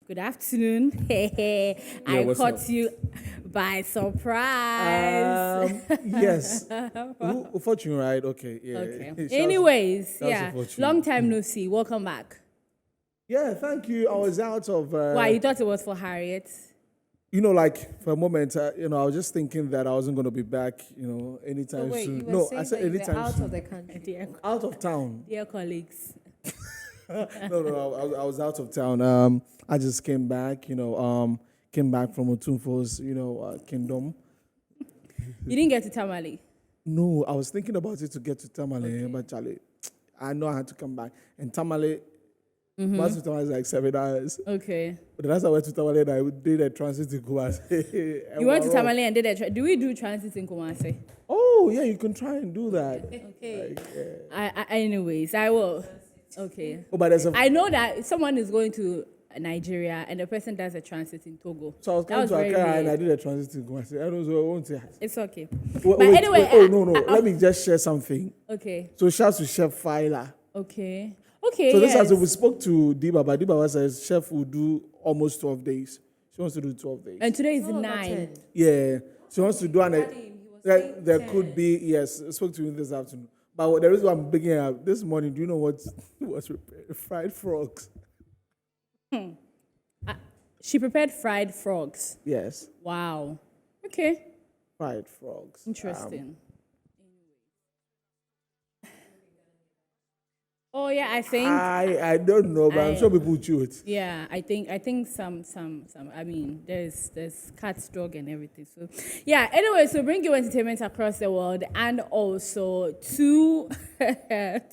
Good afternoon. Yeah, I what's caught up? you by surprise. Yes. Fortune, right? Okay, Okay. yeah. Anyways, Shouts to yeah. Fortune. Long time no see. Welcome back. Yeah, thank you. I was out of, Why, you thought it was for Harriet? like for a moment, I was just thinking that I wasn't going to be back, So anytime wait, soon. you were No, I saying said that you were anytime out soon. of the country. Out of town. Dear colleagues. No, I was out of town. I just came back, came back from Otunfo's, kingdom. You didn't get to Tamale. No, I was thinking about it to get to Tamale, but Charlie, I know I had to come back. And Tamale, most of Tamale is like 7 hours. Okay. But that's how I went to Tamale and I did a transit to Kumasi. You went to Tamale and did a do we do transit in Kumasi? Oh, yeah, you can try and do that. Okay. Anyways, I will. Okay. Oh, but there's a... I know that someone is going to Nigeria and the person does a transit in Togo. So I was That coming to very Accra weird. and I did a transit to Kumasi. I don't know, I won't say. It's okay. Wait, anyway, oh, no. Let me just share something. Okay. So shouts to Chef Fila. Okay. Okay. So this yes. as we spoke to Diba, but Diba says Chef will do almost 12 days. She wants to do 12 days. And today is No, not 9. 10. Yeah, she wants to do an. He was saying There 10. could be, yes. I spoke to him this afternoon. But the reason why I'm bringing it up this morning, do you know what was prepared? Fried frogs. She prepared fried frogs. Yes, Wow. Okay. fried frogs. Interesting. Oh yeah, I think I don't know, but I'm sure people chew it. yeah, I think some I mean there's cat's dog and everything. So yeah, anyway, so bring you entertainment across the world and also two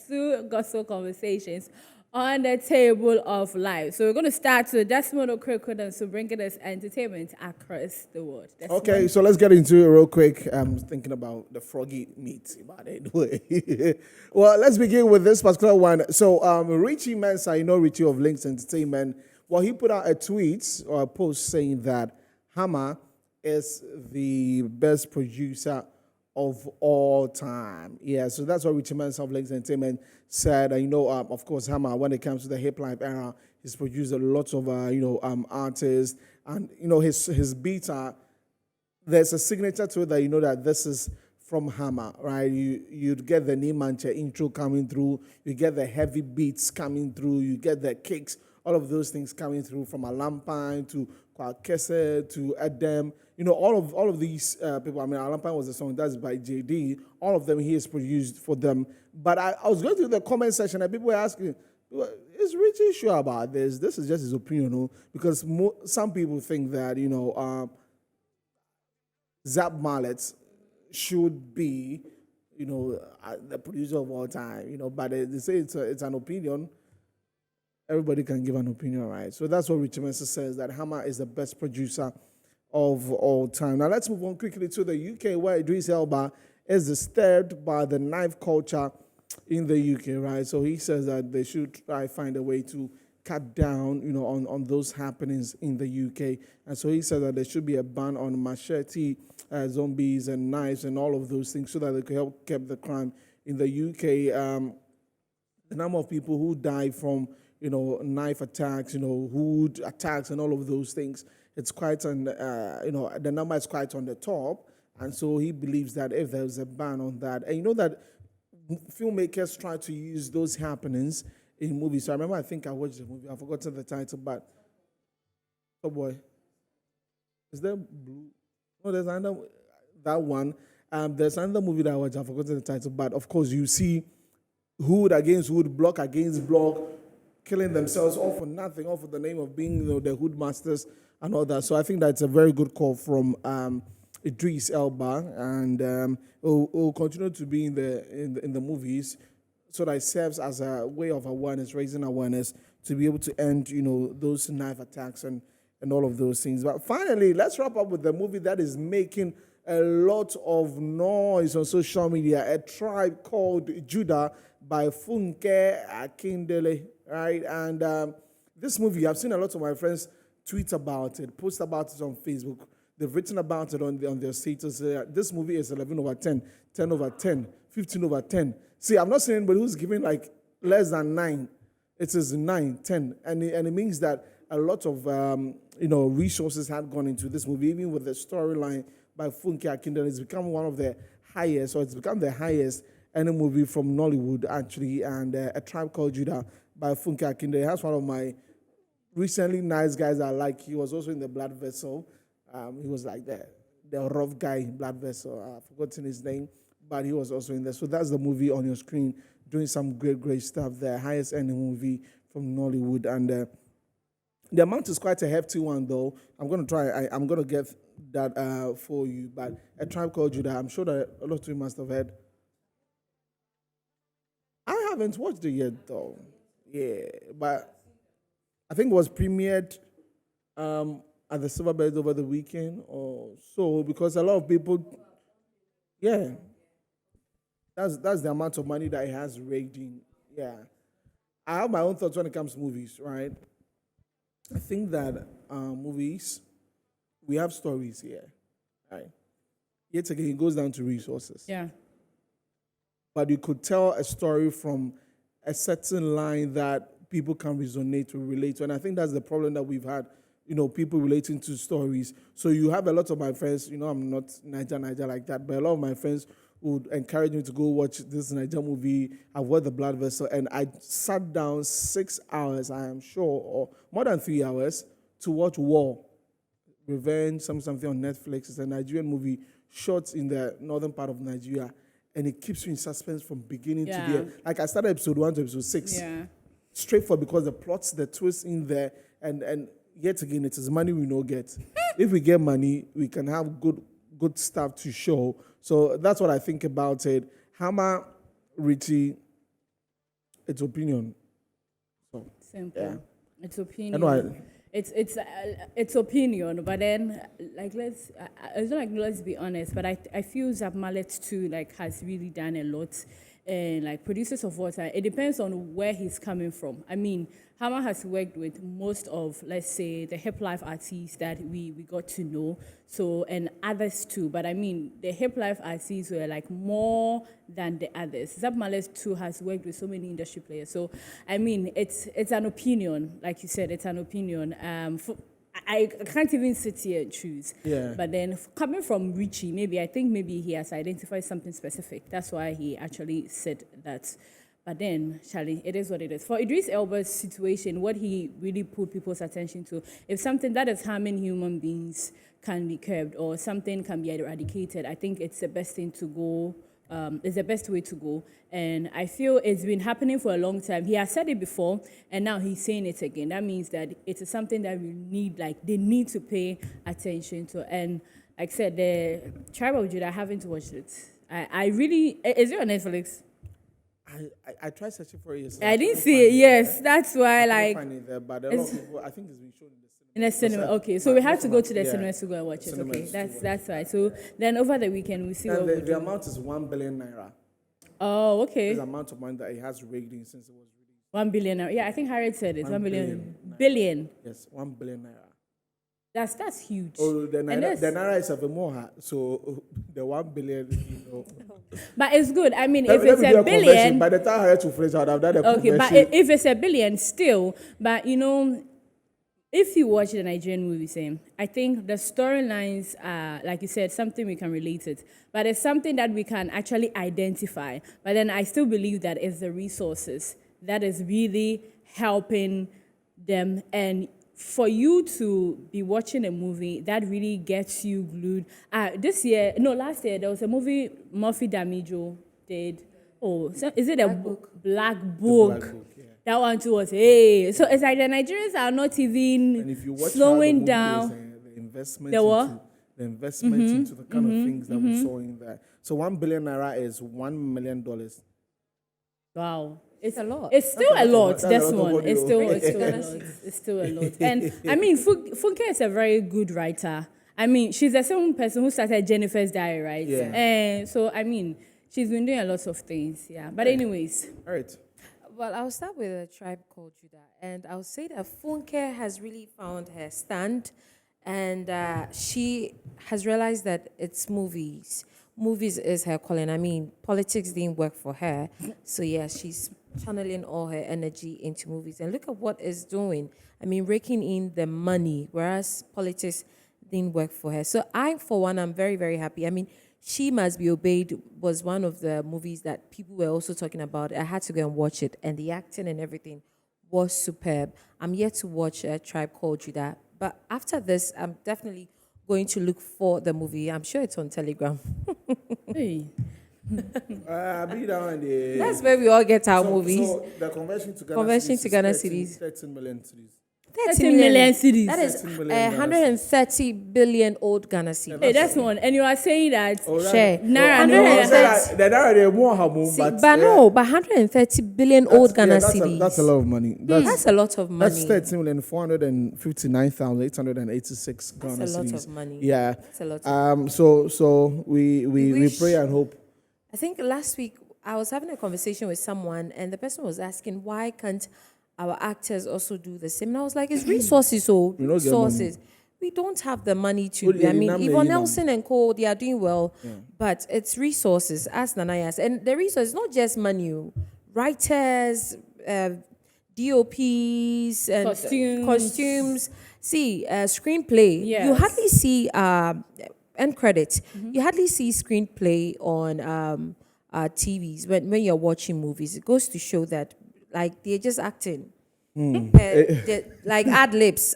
two gospel conversations on the table of life. So we're going to start with Desmond Okorekwo, so bringing us entertainment across the world. Desmond. Okay, so let's get into it real quick. I'm thinking about the froggy meat, but anyway. Well, let's begin with this particular one. So, Richie Mensah, Richie of Links Entertainment, well, he put out a tweet or a post saying that Hammer is the best producer of all time. Yeah, so that's what Richie Mensah of Links Entertainment said. Of course, Hammer, when it comes to the hip life era, he's produced a lot of, artists. And, his beats are, there's a signature to it that that this is from Hammer, right? You'd get the Nimanche intro coming through, you get the heavy beats coming through, you get the kicks, all of those things coming through from Alampine to Kwakese to Edem. All of these people. I mean, Alampine was a song that's by JD. All of them he has produced for them. But I was going through the comment section and people were asking, is Richie sure about this? This is just his opinion, no? Because some people think that Zap Mallet should be, the producer of all time. But they say it's an opinion. Everybody can give an opinion, right? So that's what Richie Mensah says, that Hammer is the best producer of all time. Now let's move on quickly to the UK, where Idris Elba is disturbed by the knife culture in the UK, right? So he says that they should try find a way to cut down, on those happenings in the UK. And so he said that there should be a ban on machete, zombies and knives and all of those things so that they can help keep the crime in the UK. The number of people who die from knife attacks, hood attacks, and all of those things. It's quite the number is quite on the top, and so he believes that if there's a ban on that, and that filmmakers try to use those happenings in movies. So I remember, I think I watched the movie. I've forgotten the title, but oh boy, is there blue? No, there's another that one. There's another movie that I watched. I've forgotten the title, but of course you see hood against hood, block against block, killing themselves all for nothing, all for the name of being the hood masters and all that. So I think that's a very good call from Idris Elba, and will continue to be in the movies, so that it serves as a way of awareness, raising awareness to be able to end those knife attacks and all of those things. But finally, let's wrap up with the movie that is making a lot of noise on social media, A Tribe Called Judah by Funke Akindele, right? And this movie, I've seen a lot of my friends tweet about it, post about it on Facebook. They've written about it on their status. This movie is 11 over 10, 10 over 10, 15 over 10. See, I'm not seeing anybody who's giving like less than 9. It is 9, 10. And it means that a lot of resources had gone into this movie, even with the storyline by Funke Akindele. It's become one of the highest, or it's become the highest any movie from Nollywood actually. And A Tribe Called Judah by Funke Akindele has one of my recently nice guys I like. He was also in The Blood Vessel. He was like the rough guy in Blood Vessel. I've forgotten his name, but he was also in there. So that's the movie on your screen, doing some great stuff. The highest earning movie from Nollywood, and the amount is quite a hefty one, though. I'm gonna try. I'm gonna get that for you. But A Tribe Called Judah, I'm sure that a lot of you must have heard. I haven't watched it yet, though. Yeah, but I think it was premiered at the Silverbird over the weekend or so, because a lot of people, yeah, that's the amount of money that it has raked in. Yeah, I have my own thoughts when it comes to movies, right? I think that movies, we have stories here, right? Yet again, it goes down to resources. Yeah. But you could tell a story from a certain line that people can resonate or relate to. And I think that's the problem that we've had, people relating to stories. So you have a lot of my friends, I'm not Niger like that, but a lot of my friends would encourage me to go watch this Niger movie. I watched The Blood Vessel, and I sat down 6 hours, I am sure, or more than 3 hours, to watch War, Revenge, something on Netflix. It's a Nigerian movie shot in the northern part of Nigeria, and it keeps you in suspense from beginning to the end. Like I started episode 1 to episode 6. Yeah. Straight for, because the plots, the twists in there, and yet again, it is money we no get. If we get money, we can have good stuff to show. So that's what I think about it. Hammer, Richie, it's opinion. So Simple. yeah. It's opinion. I know It's opinion, but then it's not like, let's be honest, but I feel Zap Mallet too has really done a lot, and Producers of Water. It depends on where he's coming from. I mean, Hammer has worked with most of, let's say, the hip life artists that we got to know, so, and others too. But I mean, the hip life artists were more than the others. Zap Mallet too has worked with so many industry players. So, I mean, it's an opinion, like you said, it's an opinion. I can't even sit here and choose. Yeah. But then coming from Richie, I think he has identified something specific. That's why he actually said that. But then, Charlie, it is what it is. For Idris Elba's situation, what he really put people's attention to, if something that is harming human beings can be curbed or something can be eradicated, I think it's the best thing to go. It's the best way to go. And I feel it's been happening for a long time. He has said it before, and now he's saying it again. That means that it is something that we need, they need to pay attention to. And like I said, the Tribe of Judah, I haven't watched it. I really, is it on Netflix? I tried searching for it. I didn't see it. Yes, that's why. I find it there, but a lot of people, I think it's been shown in the cinema. In the cinema, okay. So we have to go to the cinema to go and watch it. Okay, that's right. So then over the weekend we see what we the do. amount is 1 billion naira. Oh, okay. The amount of money that it has raked in since it was released. 1 billion. Yeah, I think Harriet said it. 1 billion. naira. Billion. Yes, 1 billion naira. That's huge. Oh, the And naira is even more. So the 1 billion, But it's good. I mean, Let if me it's do a conversion. billion, By the time I had to phrase, I would have done a okay. But conversion. if it's a billion, still. But if you watch the Nigerian movie, I think the storylines are, like you said, something we can relate it. But it's something that we can actually identify. But then I still believe that it's the resources that is really helping them. And for you to be watching a movie that really gets you glued. Last year, there was a movie Murphy Damijo did. Oh, so is it Black Book? Yeah. That one too was, hey. So it's like the Nigerians are not even And if you watch slowing how the movie down. is, the investment The what? into the investment into the kind of things that we saw in there. So 1 billion naira is $1 million. Wow. It's a lot. It's still a lot, That's a this lot of one. money, It's oh. still a lot. It's still a lot. And I mean, Funke is a very good writer. I mean, she's the same person who started Jennifer's Diary, right? Yeah. And so, I mean, she's been doing a lot of things, yeah. But anyways, All right. Well, I'll start with A Tribe Called Judah, and I'll say that Funke has really found her stand, and she has realized that it's movies. Movies is her calling. I mean, politics didn't work for her, so yeah, she's channeling all her energy into movies. And look at what it's doing. I mean, raking in the money, whereas politics didn't work for her. So I, for one, I'm very, very happy. I mean, She Must Be Obeyed was one of the movies that people were also talking about. I had to go and watch it, and the acting and everything was superb. I'm yet to watch A Tribe Called Judah, but after this, I'm definitely going to look for the movie. I'm sure it's on Telegram. Hey. Be down there. That's where we all get our So- movies. So the conversion to Ghana Conversion cedis to is Ghana 13 cedis. 13 million cedis. 13 million cedis. That is 13 million Ghana 130 billion old Ghana cedis. Hey, that's one. And you are saying that Oh, that- Share. Naira Oh, no I more. said that- the Naira, they're more hamu, See, but but no, but 130 billion old Ghana cedis. That's a lot of money. That's a lot of money. That's 13,459,886 Ghana That's a lot cedis. of money. Yeah. That's a lot of So we wish- pray and hope. I think last week I was having a conversation with someone, and the person was asking, why can't our actors also do the same? And I was like, it's resources, so We don't get resources. We don't have the money to. What do I you mean, name Yvonne the name? Nelson and Co. They are doing well, but it's resources. As Nanayas, and the resources not just money, writers, DOPs, and costumes. See, screenplay. You Yes. hardly see end credits. You hardly see screenplay on TVs when you're watching movies. It goes to show that like they're just acting. Like ad libs,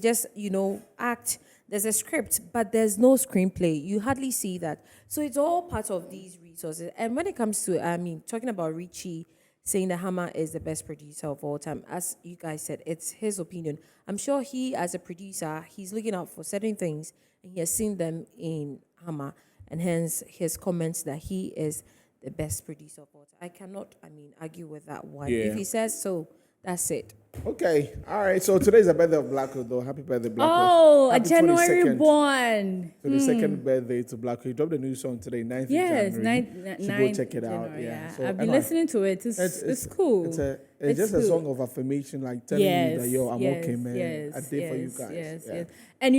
just act. There's a script, but there's no screenplay. You hardly see that. So it's all part of these resources. And when it comes to, talking about Richie saying that Hammer is the best producer of all time, as you guys said, it's his opinion. I'm sure he, as a producer, he's looking out for certain things, and he has seen them in Hammer, and hence his comments that he is the best producer of all time. I cannot, argue with that one. Yeah. If he says so, that's it. Okay. All right. So today is the birthday of Blacko, though. Happy birthday, Blacko. Oh, a Happy January 22nd. born. So the second birthday to Blacko. He dropped a new song today, 9th Yes, of January. 9th So go check it out. January, Yeah. yeah. So, I've been Emma, listening to it. It's cool. It's just a cool. song of affirmation, like telling you that, yo, I'm okay, man. I did for you guys. Yes. And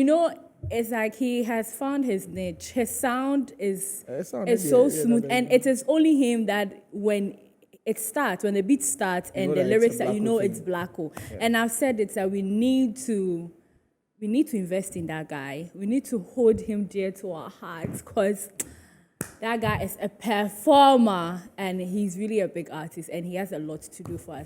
it's like he has found his niche. His sound is so smooth, and it is only him that when it starts, when the beat starts You and know the that lyrics it's a that Blacko it's thing. Blacko. And I've said it that we need to invest in that guy. We need to hold him dear to our hearts because that guy is a performer and he's really a big artist and he has a lot to do for us